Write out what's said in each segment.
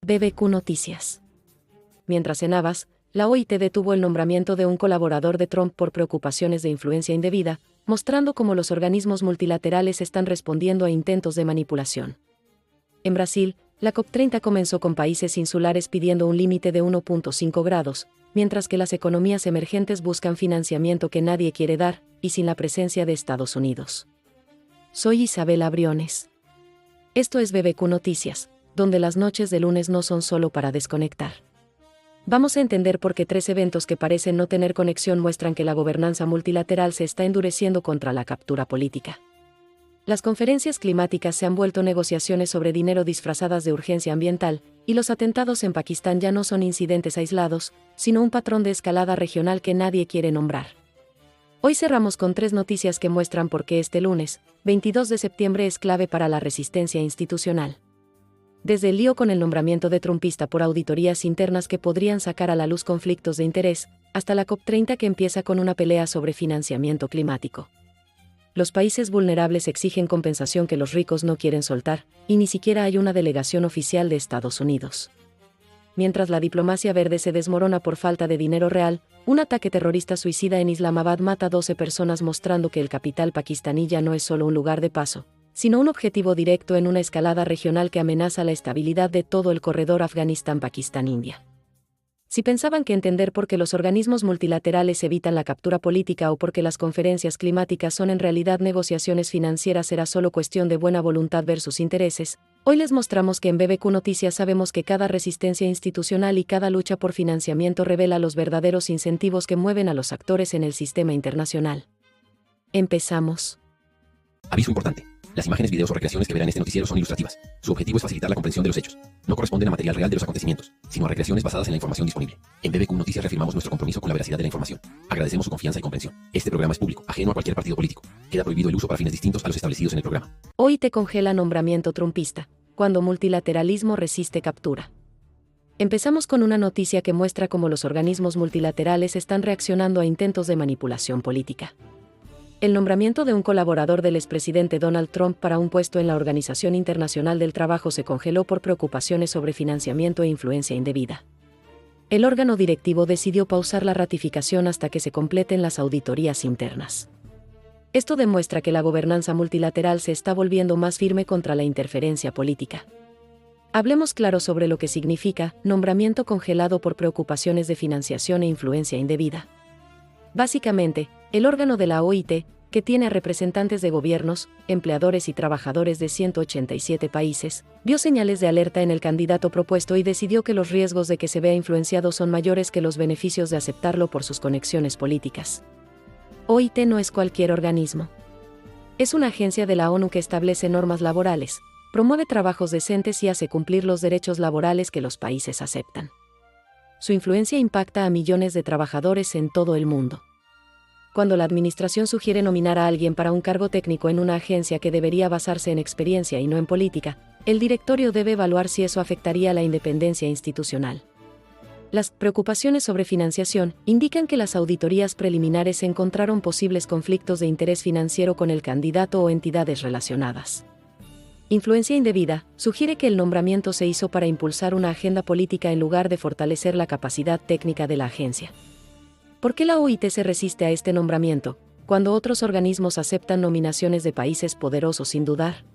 BBQ Noticias. Mientras cenabas, la OIT detuvo el nombramiento de un colaborador de Trump por preocupaciones de influencia indebida, mostrando cómo los organismos multilaterales están respondiendo a intentos de manipulación. En Brasil, la COP30 comenzó con países insulares pidiendo un límite de 1.5 grados, mientras que las economías emergentes buscan financiamiento que nadie quiere dar, y sin la presencia de Estados Unidos. Soy Isabela Briones. Esto es BBQ Noticias, donde las noches de lunes no son solo para desconectar. Vamos a entender por qué 3 eventos que parecen no tener conexión muestran que la gobernanza multilateral se está endureciendo contra la captura política. Las conferencias climáticas se han vuelto negociaciones sobre dinero disfrazadas de urgencia ambiental, y los atentados en Pakistán ya no son incidentes aislados, sino un patrón de escalada regional que nadie quiere nombrar. Hoy cerramos con 3 noticias que muestran por qué este lunes, 22 de septiembre, es clave para la resistencia institucional. Desde el lío con el nombramiento de trumpista por auditorías internas que podrían sacar a la luz conflictos de interés, hasta la COP30 que empieza con una pelea sobre financiamiento climático. Los países vulnerables exigen compensación que los ricos no quieren soltar, y ni siquiera hay una delegación oficial de Estados Unidos. Mientras la diplomacia verde se desmorona por falta de dinero real, un ataque terrorista suicida en Islamabad mata a 12 personas, mostrando que el capital pakistaní ya no es solo un lugar de paso, sino un objetivo directo en una escalada regional que amenaza la estabilidad de todo el corredor Afganistán-Pakistán-India. Si pensaban que entender por qué los organismos multilaterales evitan la captura política o por qué las conferencias climáticas son en realidad negociaciones financieras era solo cuestión de buena voluntad versus intereses, hoy les mostramos que en BBQ Noticias sabemos que cada resistencia institucional y cada lucha por financiamiento revela los verdaderos incentivos que mueven a los actores en el sistema internacional. Empezamos. Aviso importante. Las imágenes, videos o recreaciones que verán en este noticiero son ilustrativas. Su objetivo es facilitar la comprensión de los hechos. No corresponden a material real de los acontecimientos, sino a recreaciones basadas en la información disponible. En BBQ Noticias reafirmamos nuestro compromiso con la veracidad de la información. Agradecemos su confianza y comprensión. Este programa es público, ajeno a cualquier partido político. Queda prohibido el uso para fines distintos a los establecidos en el programa. Hoy te congela nombramiento trumpista, cuando multilateralismo resiste captura. Empezamos con una noticia que muestra cómo los organismos multilaterales están reaccionando a intentos de manipulación política. El nombramiento de un colaborador del expresidente Donald Trump para un puesto en la Organización Internacional del Trabajo se congeló por preocupaciones sobre financiamiento e influencia indebida. El órgano directivo decidió pausar la ratificación hasta que se completen las auditorías internas. Esto demuestra que la gobernanza multilateral se está volviendo más firme contra la interferencia política. Hablemos claro sobre lo que significa nombramiento congelado por preocupaciones de financiación e influencia indebida. Básicamente, el órgano de la OIT, que tiene a representantes de gobiernos, empleadores y trabajadores de 187 países, vio señales de alerta en el candidato propuesto y decidió que los riesgos de que se vea influenciado son mayores que los beneficios de aceptarlo por sus conexiones políticas. OIT no es cualquier organismo. Es una agencia de la ONU que establece normas laborales, promueve trabajos decentes y hace cumplir los derechos laborales que los países aceptan. Su influencia impacta a millones de trabajadores en todo el mundo. Cuando la administración sugiere nominar a alguien para un cargo técnico en una agencia que debería basarse en experiencia y no en política, el directorio debe evaluar si eso afectaría la independencia institucional. Las preocupaciones sobre financiación indican que las auditorías preliminares encontraron posibles conflictos de interés financiero con el candidato o entidades relacionadas. Influencia indebida sugiere que el nombramiento se hizo para impulsar una agenda política en lugar de fortalecer la capacidad técnica de la agencia. ¿Por qué la OIT se resiste a este nombramiento, cuando otros organismos aceptan nominaciones de países poderosos sin dudar?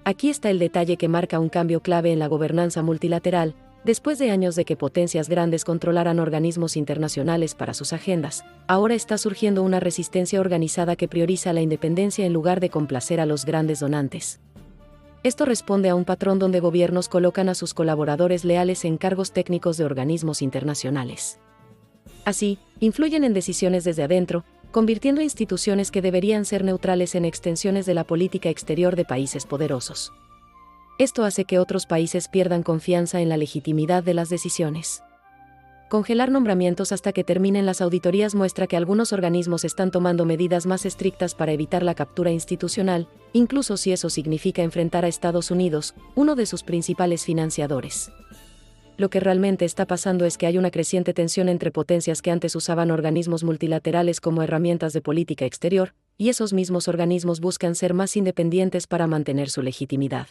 Aquí está el detalle que marca un cambio clave en la gobernanza multilateral. Después de años de que potencias grandes controlaran organismos internacionales para sus agendas, ahora está surgiendo una resistencia organizada que prioriza la independencia en lugar de complacer a los grandes donantes. Esto responde a un patrón donde gobiernos colocan a sus colaboradores leales en cargos técnicos de organismos internacionales. Así, influyen en decisiones desde adentro, convirtiendo instituciones que deberían ser neutrales en extensiones de la política exterior de países poderosos. Esto hace que otros países pierdan confianza en la legitimidad de las decisiones. Congelar nombramientos hasta que terminen las auditorías muestra que algunos organismos están tomando medidas más estrictas para evitar la captura institucional, incluso si eso significa enfrentar a Estados Unidos, uno de sus principales financiadores. Lo que realmente está pasando es que hay una creciente tensión entre potencias que antes usaban organismos multilaterales como herramientas de política exterior, y esos mismos organismos buscan ser más independientes para mantener su legitimidad.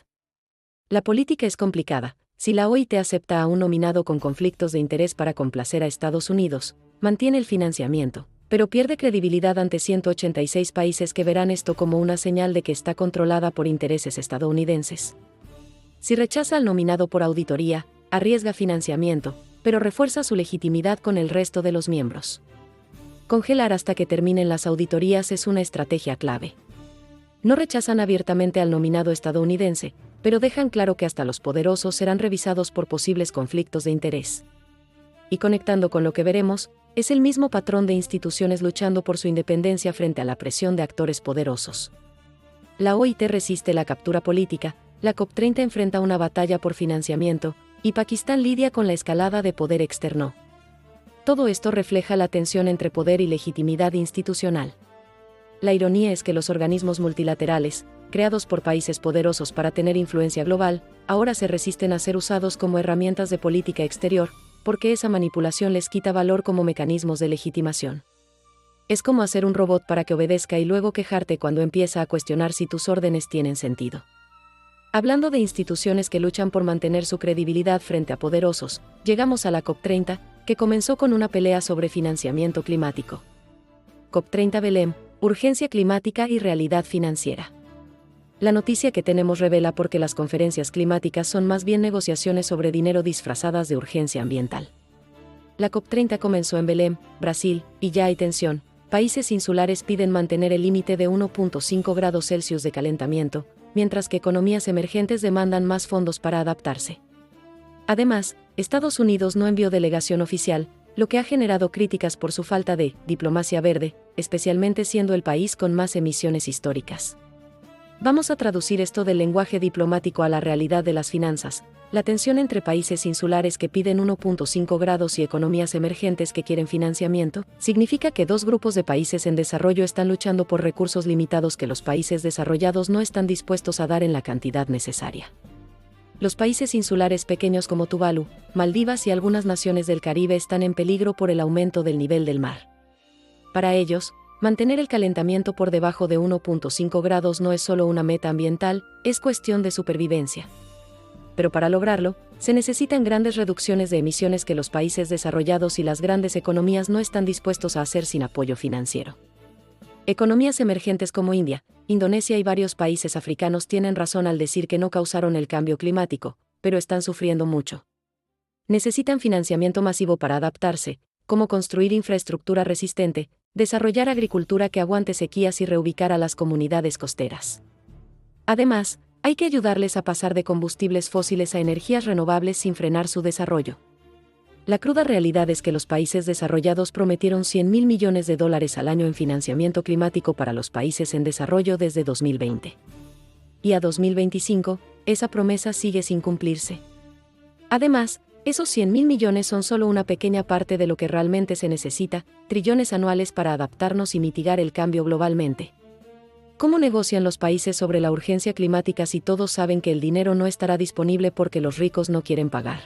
La política es complicada, Si la OIT acepta a un nominado con conflictos de interés para complacer a Estados Unidos, mantiene el financiamiento, pero pierde credibilidad ante 186 países que verán esto como una señal de que está controlada por intereses estadounidenses. Si rechaza al nominado por auditoría, arriesga financiamiento, pero refuerza su legitimidad con el resto de los miembros. Congelar hasta que terminen las auditorías es una estrategia clave. No rechazan abiertamente al nominado estadounidense, pero dejan claro que hasta los poderosos serán revisados por posibles conflictos de interés. Y conectando con lo que veremos, es el mismo patrón de instituciones luchando por su independencia frente a la presión de actores poderosos. La OIT resiste la captura política, la COP30 enfrenta una batalla por financiamiento, y Pakistán lidia con la escalada de poder externo. Todo esto refleja la tensión entre poder y legitimidad institucional. La ironía es que los organismos multilaterales, creados por países poderosos para tener influencia global, ahora se resisten a ser usados como herramientas de política exterior, porque esa manipulación les quita valor como mecanismos de legitimación. Es como hacer un robot para que obedezca y luego quejarte cuando empieza a cuestionar si tus órdenes tienen sentido. Hablando de instituciones que luchan por mantener su credibilidad frente a poderosos, llegamos a la COP30, que comenzó con una pelea sobre financiamiento climático. COP30 Belém, urgencia climática y realidad financiera. La noticia que tenemos revela por qué las conferencias climáticas son más bien negociaciones sobre dinero disfrazadas de urgencia ambiental. La COP30 comenzó en Belém, Brasil, y ya hay tensión. Países insulares piden mantener el límite de 1.5 grados Celsius de calentamiento, mientras que economías emergentes demandan más fondos para adaptarse. Además, Estados Unidos no envió delegación oficial, lo que ha generado críticas por su falta de diplomacia verde, especialmente siendo el país con más emisiones históricas. Vamos a traducir esto del lenguaje diplomático a la realidad de las finanzas. La tensión entre países insulares que piden 1.5 grados y economías emergentes que quieren financiamiento, significa que dos grupos de países en desarrollo están luchando por recursos limitados que los países desarrollados no están dispuestos a dar en la cantidad necesaria. Los países insulares pequeños como Tuvalu, Maldivas y algunas naciones del Caribe están en peligro por el aumento del nivel del mar. Para ellos, mantener el calentamiento por debajo de 1.5 grados no es solo una meta ambiental, es cuestión de supervivencia. Pero para lograrlo, se necesitan grandes reducciones de emisiones que los países desarrollados y las grandes economías no están dispuestos a hacer sin apoyo financiero. Economías emergentes como India, Indonesia y varios países africanos tienen razón al decir que no causaron el cambio climático, pero están sufriendo mucho. Necesitan financiamiento masivo para adaptarse, como construir infraestructura resistente, desarrollar agricultura que aguante sequías y reubicar a las comunidades costeras. Además, hay que ayudarles a pasar de combustibles fósiles a energías renovables sin frenar su desarrollo. La cruda realidad es que los países desarrollados prometieron $100.000 millones al año en financiamiento climático para los países en desarrollo desde 2020. Y a 2025, esa promesa sigue sin cumplirse. Además, esos $100.000 millones son solo una pequeña parte de lo que realmente se necesita, trillones anuales para adaptarnos y mitigar el cambio globalmente. ¿Cómo negocian los países sobre la urgencia climática si todos saben que el dinero no estará disponible porque los ricos no quieren pagar?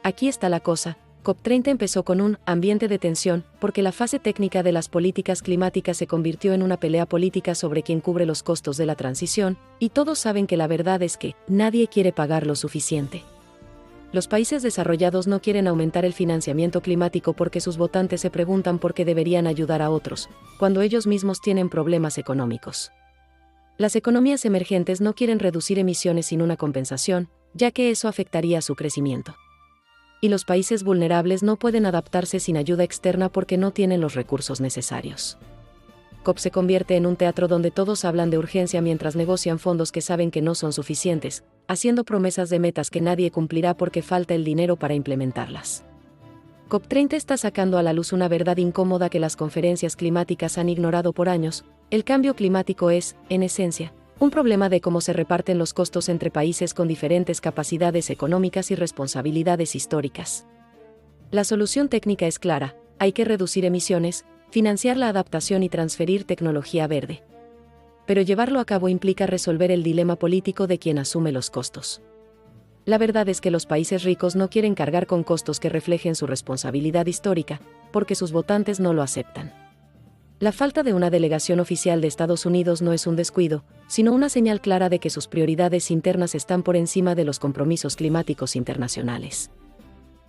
Aquí está la cosa. COP30 empezó con un ambiente de tensión, porque la fase técnica de las políticas climáticas se convirtió en una pelea política sobre quién cubre los costos de la transición, y todos saben que la verdad es que nadie quiere pagar lo suficiente. Los países desarrollados no quieren aumentar el financiamiento climático porque sus votantes se preguntan por qué deberían ayudar a otros, cuando ellos mismos tienen problemas económicos. Las economías emergentes no quieren reducir emisiones sin una compensación, ya que eso afectaría su crecimiento. Y los países vulnerables no pueden adaptarse sin ayuda externa porque no tienen los recursos necesarios. COP se convierte en un teatro donde todos hablan de urgencia mientras negocian fondos que saben que no son suficientes, haciendo promesas de metas que nadie cumplirá porque falta el dinero para implementarlas. COP30 está sacando a la luz una verdad incómoda que las conferencias climáticas han ignorado por años. El cambio climático es, en esencia, un problema de cómo se reparten los costos entre países con diferentes capacidades económicas y responsabilidades históricas. La solución técnica es clara: hay que reducir emisiones, financiar la adaptación y transferir tecnología verde. Pero llevarlo a cabo implica resolver el dilema político de quien asume los costos. La verdad es que los países ricos no quieren cargar con costos que reflejen su responsabilidad histórica, porque sus votantes no lo aceptan. La falta de una delegación oficial de Estados Unidos no es un descuido, sino una señal clara de que sus prioridades internas están por encima de los compromisos climáticos internacionales.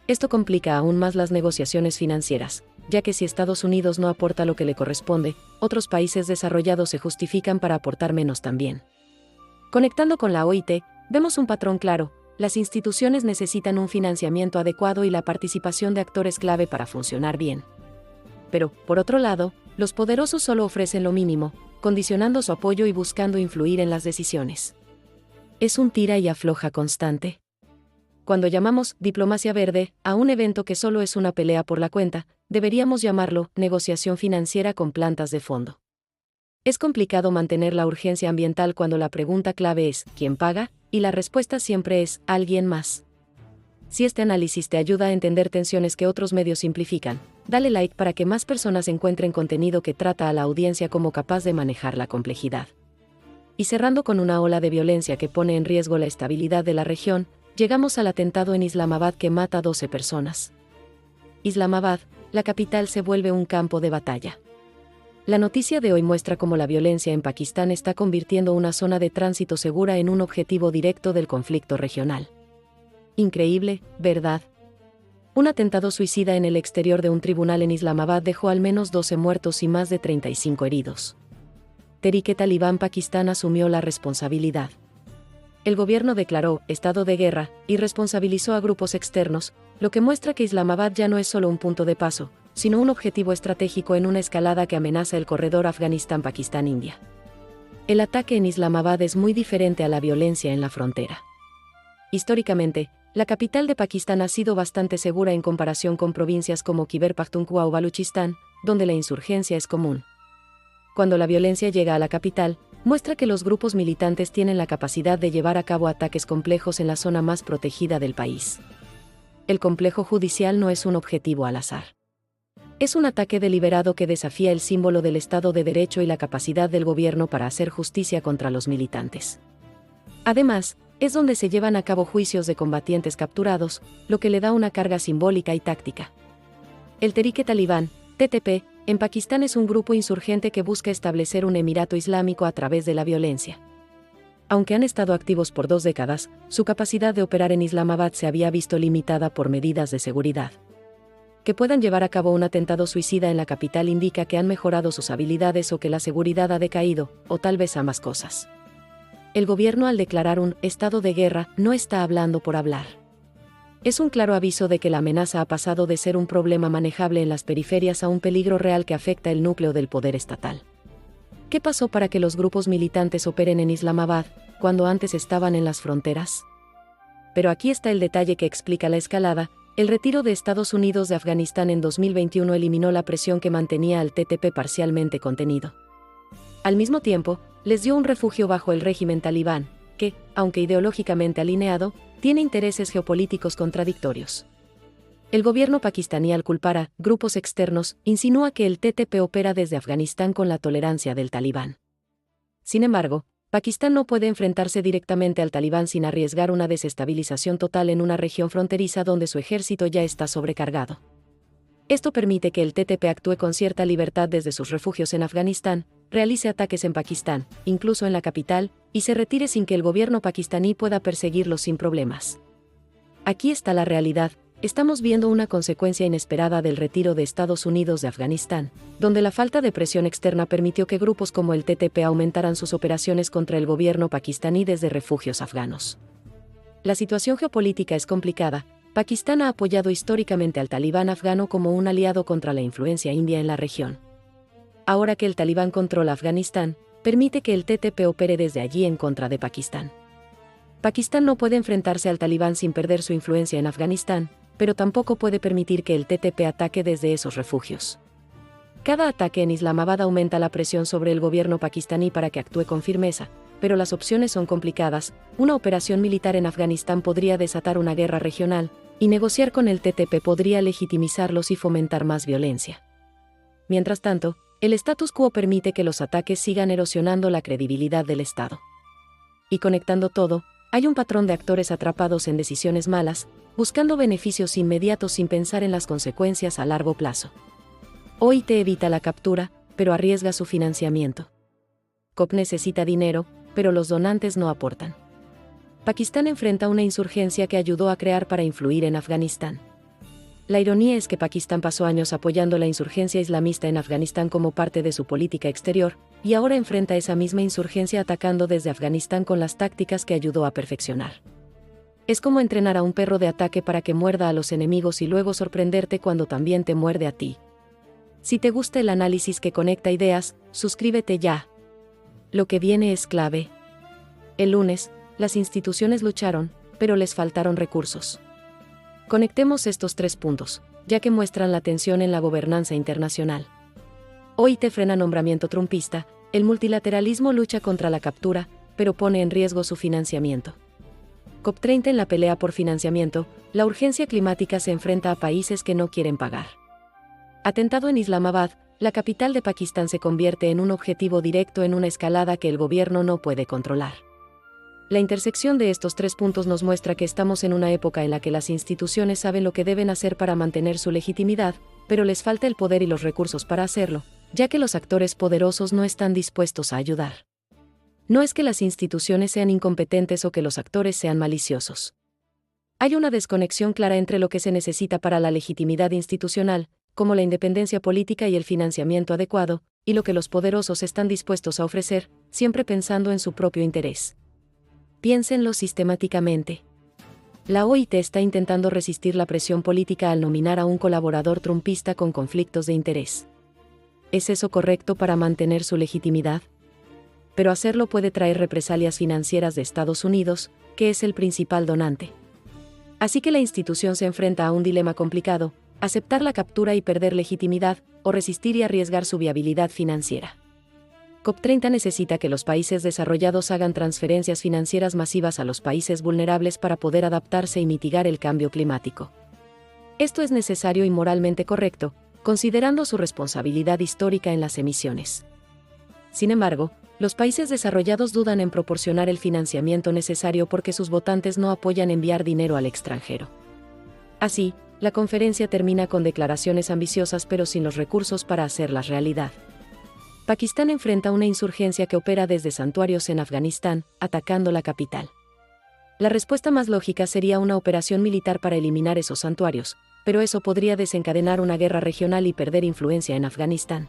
Esto complica aún más las negociaciones financieras, ya que si Estados Unidos no aporta lo que le corresponde, otros países desarrollados se justifican para aportar menos también. Conectando con la OIT, vemos un patrón claro: las instituciones necesitan un financiamiento adecuado y la participación de actores clave para funcionar bien. Pero, por otro lado, los poderosos solo ofrecen lo mínimo, condicionando su apoyo y buscando influir en las decisiones. Es un tira y afloja constante. Cuando llamamos diplomacia verde a un evento que solo es una pelea por la cuenta, deberíamos llamarlo negociación financiera con plantas de fondo. Es complicado mantener la urgencia ambiental cuando la pregunta clave es ¿quién paga? Y la respuesta siempre es alguien más. Si este análisis te ayuda a entender tensiones que otros medios simplifican, dale like para que más personas encuentren contenido que trata a la audiencia como capaz de manejar la complejidad. Y cerrando con una ola de violencia que pone en riesgo la estabilidad de la región, llegamos al atentado en Islamabad que mata a 12 personas. Islamabad, la capital, se vuelve un campo de batalla. La noticia de hoy muestra cómo la violencia en Pakistán está convirtiendo una zona de tránsito segura en un objetivo directo del conflicto regional. Increíble, ¿verdad? Un atentado suicida en el exterior de un tribunal en Islamabad dejó al menos 12 muertos y más de 35 heridos. Tehrik-e-Talibán Pakistán asumió la responsabilidad. El gobierno declaró estado de guerra y responsabilizó a grupos externos, lo que muestra que Islamabad ya no es solo un punto de paso, sino un objetivo estratégico en una escalada que amenaza el corredor Afganistán-Pakistán-India. El ataque en Islamabad es muy diferente a la violencia en la frontera. Históricamente, la capital de Pakistán ha sido bastante segura en comparación con provincias como Khyber Pakhtunkhwa o Baluchistán, donde la insurgencia es común. Cuando la violencia llega a la capital, muestra que los grupos militantes tienen la capacidad de llevar a cabo ataques complejos en la zona más protegida del país. El complejo judicial no es un objetivo al azar. Es un ataque deliberado que desafía el símbolo del Estado de Derecho y la capacidad del gobierno para hacer justicia contra los militantes. Además, es donde se llevan a cabo juicios de combatientes capturados, lo que le da una carga simbólica y táctica. El Tehrik-e-Talibán, TTP, en Pakistán es un grupo insurgente que busca establecer un emirato islámico a través de la violencia. Aunque han estado activos por 2 décadas, su capacidad de operar en Islamabad se había visto limitada por medidas de seguridad. Que puedan llevar a cabo un atentado suicida en la capital indica que han mejorado sus habilidades o que la seguridad ha decaído, o tal vez ambas cosas. El gobierno, al declarar un estado de guerra, no está hablando por hablar. Es un claro aviso de que la amenaza ha pasado de ser un problema manejable en las periferias a un peligro real que afecta el núcleo del poder estatal. ¿Qué pasó para que los grupos militantes operen en Islamabad, cuando antes estaban en las fronteras? Pero aquí está el detalle que explica la escalada: el retiro de Estados Unidos de Afganistán en 2021 eliminó la presión que mantenía al TTP parcialmente contenido. Al mismo tiempo, les dio un refugio bajo el régimen talibán, que, aunque ideológicamente alineado, tiene intereses geopolíticos contradictorios. El gobierno pakistaní, al culpar a grupos externos, insinúa que el TTP opera desde Afganistán con la tolerancia del talibán. Sin embargo, Pakistán no puede enfrentarse directamente al talibán sin arriesgar una desestabilización total en una región fronteriza donde su ejército ya está sobrecargado. Esto permite que el TTP actúe con cierta libertad desde sus refugios en Afganistán, realice ataques en Pakistán, incluso en la capital, y se retire sin que el gobierno pakistaní pueda perseguirlos sin problemas. Aquí está la realidad: estamos viendo una consecuencia inesperada del retiro de Estados Unidos de Afganistán, donde la falta de presión externa permitió que grupos como el TTP aumentaran sus operaciones contra el gobierno pakistaní desde refugios afganos. La situación geopolítica es complicada. Pakistán ha apoyado históricamente al talibán afgano como un aliado contra la influencia india en la región. Ahora que el talibán controla Afganistán, permite que el TTP opere desde allí en contra de Pakistán. Pakistán no puede enfrentarse al talibán sin perder su influencia en Afganistán, pero tampoco puede permitir que el TTP ataque desde esos refugios. Cada ataque en Islamabad aumenta la presión sobre el gobierno pakistaní para que actúe con firmeza, pero las opciones son complicadas. Una operación militar en Afganistán podría desatar una guerra regional, y negociar con el TTP podría legitimizarlos y fomentar más violencia. Mientras tanto, el status quo permite que los ataques sigan erosionando la credibilidad del Estado. Y conectando todo, hay un patrón de actores atrapados en decisiones malas, buscando beneficios inmediatos sin pensar en las consecuencias a largo plazo. OIT evita la captura, pero arriesga su financiamiento. COP necesita dinero, pero los donantes no aportan. Pakistán enfrenta una insurgencia que ayudó a crear para influir en Afganistán. La ironía es que Pakistán pasó años apoyando la insurgencia islamista en Afganistán como parte de su política exterior, y ahora enfrenta esa misma insurgencia atacando desde Afganistán con las tácticas que ayudó a perfeccionar. Es como entrenar a un perro de ataque para que muerda a los enemigos y luego sorprenderte cuando también te muerde a ti. Si te gusta el análisis que conecta ideas, suscríbete ya. Lo que viene es clave. El lunes, las instituciones lucharon, pero les faltaron recursos. Conectemos estos 3 puntos, ya que muestran la tensión en la gobernanza internacional. OIT frena nombramiento trumpista, el multilateralismo lucha contra la captura, pero pone en riesgo su financiamiento. COP30 en la pelea por financiamiento, la urgencia climática se enfrenta a países que no quieren pagar. Atentado en Islamabad, la capital de Pakistán se convierte en un objetivo directo en una escalada que el gobierno no puede controlar. La intersección de estos 3 puntos nos muestra que estamos en una época en la que las instituciones saben lo que deben hacer para mantener su legitimidad, pero les falta el poder y los recursos para hacerlo, ya que los actores poderosos no están dispuestos a ayudar. No es que las instituciones sean incompetentes o que los actores sean maliciosos. Hay una desconexión clara entre lo que se necesita para la legitimidad institucional, como la independencia política y el financiamiento adecuado, y lo que los poderosos están dispuestos a ofrecer, siempre pensando en su propio interés. Piénsenlo sistemáticamente. La OIT está intentando resistir la presión política al nominar a un colaborador trumpista con conflictos de interés. ¿Es eso correcto para mantener su legitimidad? Pero hacerlo puede traer represalias financieras de Estados Unidos, que es el principal donante. Así que la institución se enfrenta a un dilema complicado: aceptar la captura y perder legitimidad, o resistir y arriesgar su viabilidad financiera. COP30 necesita que los países desarrollados hagan transferencias financieras masivas a los países vulnerables para poder adaptarse y mitigar el cambio climático. Esto es necesario y moralmente correcto, considerando su responsabilidad histórica en las emisiones. Sin embargo, los países desarrollados dudan en proporcionar el financiamiento necesario porque sus votantes no apoyan enviar dinero al extranjero. Así, la conferencia termina con declaraciones ambiciosas pero sin los recursos para hacerlas realidad. Pakistán enfrenta una insurgencia que opera desde santuarios en Afganistán, atacando la capital. La respuesta más lógica sería una operación militar para eliminar esos santuarios, pero eso podría desencadenar una guerra regional y perder influencia en Afganistán.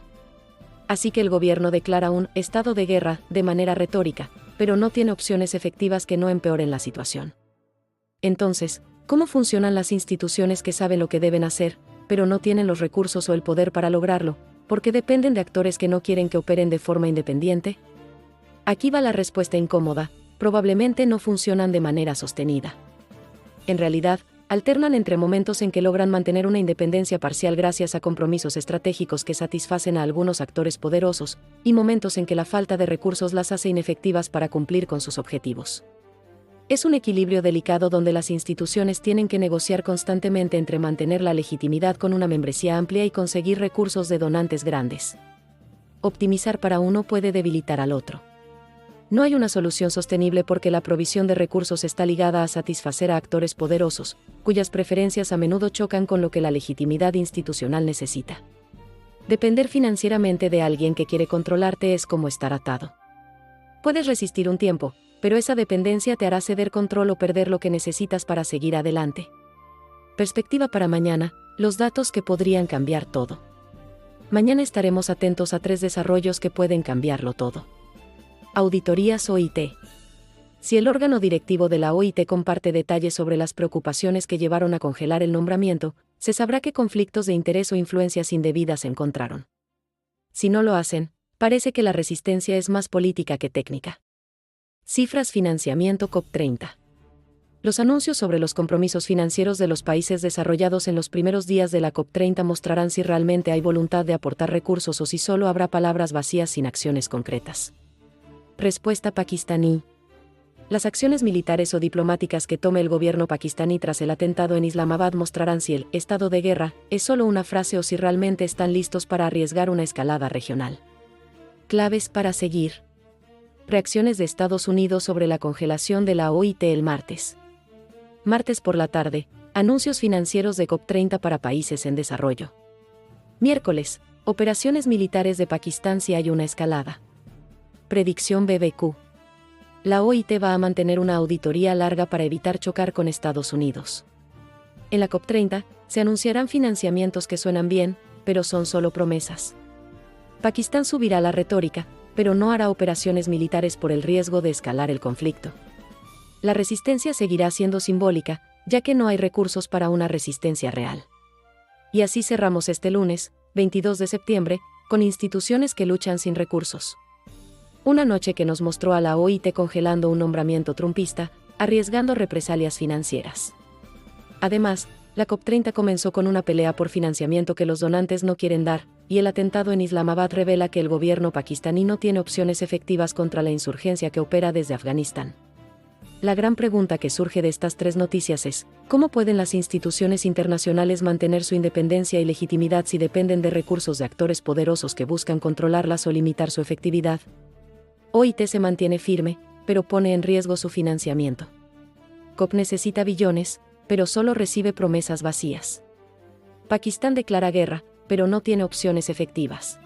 Así que el gobierno declara un estado de guerra de manera retórica, pero no tiene opciones efectivas que no empeoren la situación. Entonces, ¿cómo funcionan las instituciones que saben lo que deben hacer, pero no tienen los recursos o el poder para lograrlo, porque dependen de actores que no quieren que operen de forma independiente? Aquí va la respuesta incómoda: probablemente no funcionan de manera sostenida. En realidad, alternan entre momentos en que logran mantener una independencia parcial gracias a compromisos estratégicos que satisfacen a algunos actores poderosos, y momentos en que la falta de recursos las hace inefectivas para cumplir con sus objetivos. Es un equilibrio delicado donde las instituciones tienen que negociar constantemente entre mantener la legitimidad con una membresía amplia y conseguir recursos de donantes grandes. Optimizar para uno puede debilitar al otro. No hay una solución sostenible porque la provisión de recursos está ligada a satisfacer a actores poderosos, cuyas preferencias a menudo chocan con lo que la legitimidad institucional necesita. Depender financieramente de alguien que quiere controlarte es como estar atado. Puedes resistir un tiempo, pero esa dependencia te hará ceder control o perder lo que necesitas para seguir adelante. Perspectiva para mañana: los datos que podrían cambiar todo. Mañana estaremos atentos a 3 desarrollos que pueden cambiarlo todo. Auditorías OIT. Si el órgano directivo de la OIT comparte detalles sobre las preocupaciones que llevaron a congelar el nombramiento, se sabrá qué conflictos de interés o influencias indebidas se encontraron. Si no lo hacen, parece que la resistencia es más política que técnica. Cifras: financiamiento COP30. Los anuncios sobre los compromisos financieros de los países desarrollados en los primeros días de la COP30 mostrarán si realmente hay voluntad de aportar recursos o si solo habrá palabras vacías sin acciones concretas. Respuesta pakistaní. Las acciones militares o diplomáticas que tome el gobierno pakistaní tras el atentado en Islamabad mostrarán si el estado de guerra es solo una frase o si realmente están listos para arriesgar una escalada regional. Claves para seguir. Reacciones de Estados Unidos sobre la congelación de la OIT el martes. Martes por la tarde, anuncios financieros de COP30 para países en desarrollo. Miércoles, Operaciones militares de Pakistán si hay una escalada. Predicción BBQ. La OIT va a mantener una auditoría larga para evitar chocar con Estados Unidos. En la COP30, se anunciarán financiamientos que suenan bien, pero son solo promesas. Pakistán subirá la retórica, pero no hará operaciones militares por el riesgo de escalar el conflicto. La resistencia seguirá siendo simbólica, ya que no hay recursos para una resistencia real. Y así cerramos este lunes, 22 de septiembre, con instituciones que luchan sin recursos. Una noche que nos mostró a la OIT congelando un nombramiento trumpista, arriesgando represalias financieras. Además, la COP30 comenzó con una pelea por financiamiento que los donantes no quieren dar, y el atentado en Islamabad revela que el gobierno pakistaní no tiene opciones efectivas contra la insurgencia que opera desde Afganistán. La gran pregunta que surge de estas tres noticias es, ¿cómo pueden las instituciones internacionales mantener su independencia y legitimidad si dependen de recursos de actores poderosos que buscan controlarlas o limitar su efectividad? OIT se mantiene firme, pero pone en riesgo su financiamiento. COP necesita billones, pero solo recibe promesas vacías. Pakistán declara guerra, pero no tiene opciones efectivas.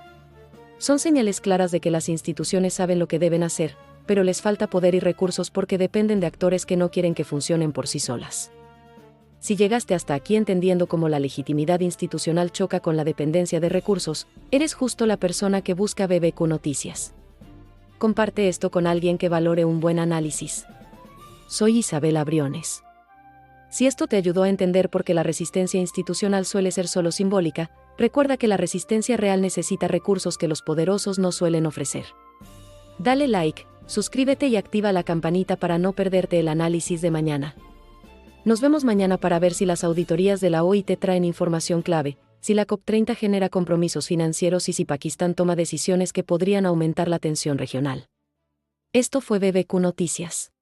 Son señales claras de que las instituciones saben lo que deben hacer, pero les falta poder y recursos porque dependen de actores que no quieren que funcionen por sí solas. Si llegaste hasta aquí entendiendo cómo la legitimidad institucional choca con la dependencia de recursos, eres justo la persona que busca BBQ Noticias. Comparte esto con alguien que valore un buen análisis. Soy Isabela Briones. Si esto te ayudó a entender por qué la resistencia institucional suele ser solo simbólica, recuerda que la resistencia real necesita recursos que los poderosos no suelen ofrecer. Dale like, suscríbete y activa la campanita para no perderte el análisis de mañana. Nos vemos mañana para ver si las auditorías de la OIT traen información clave, si la COP30 genera compromisos financieros y si Pakistán toma decisiones que podrían aumentar la tensión regional. Esto fue BBQ Noticias.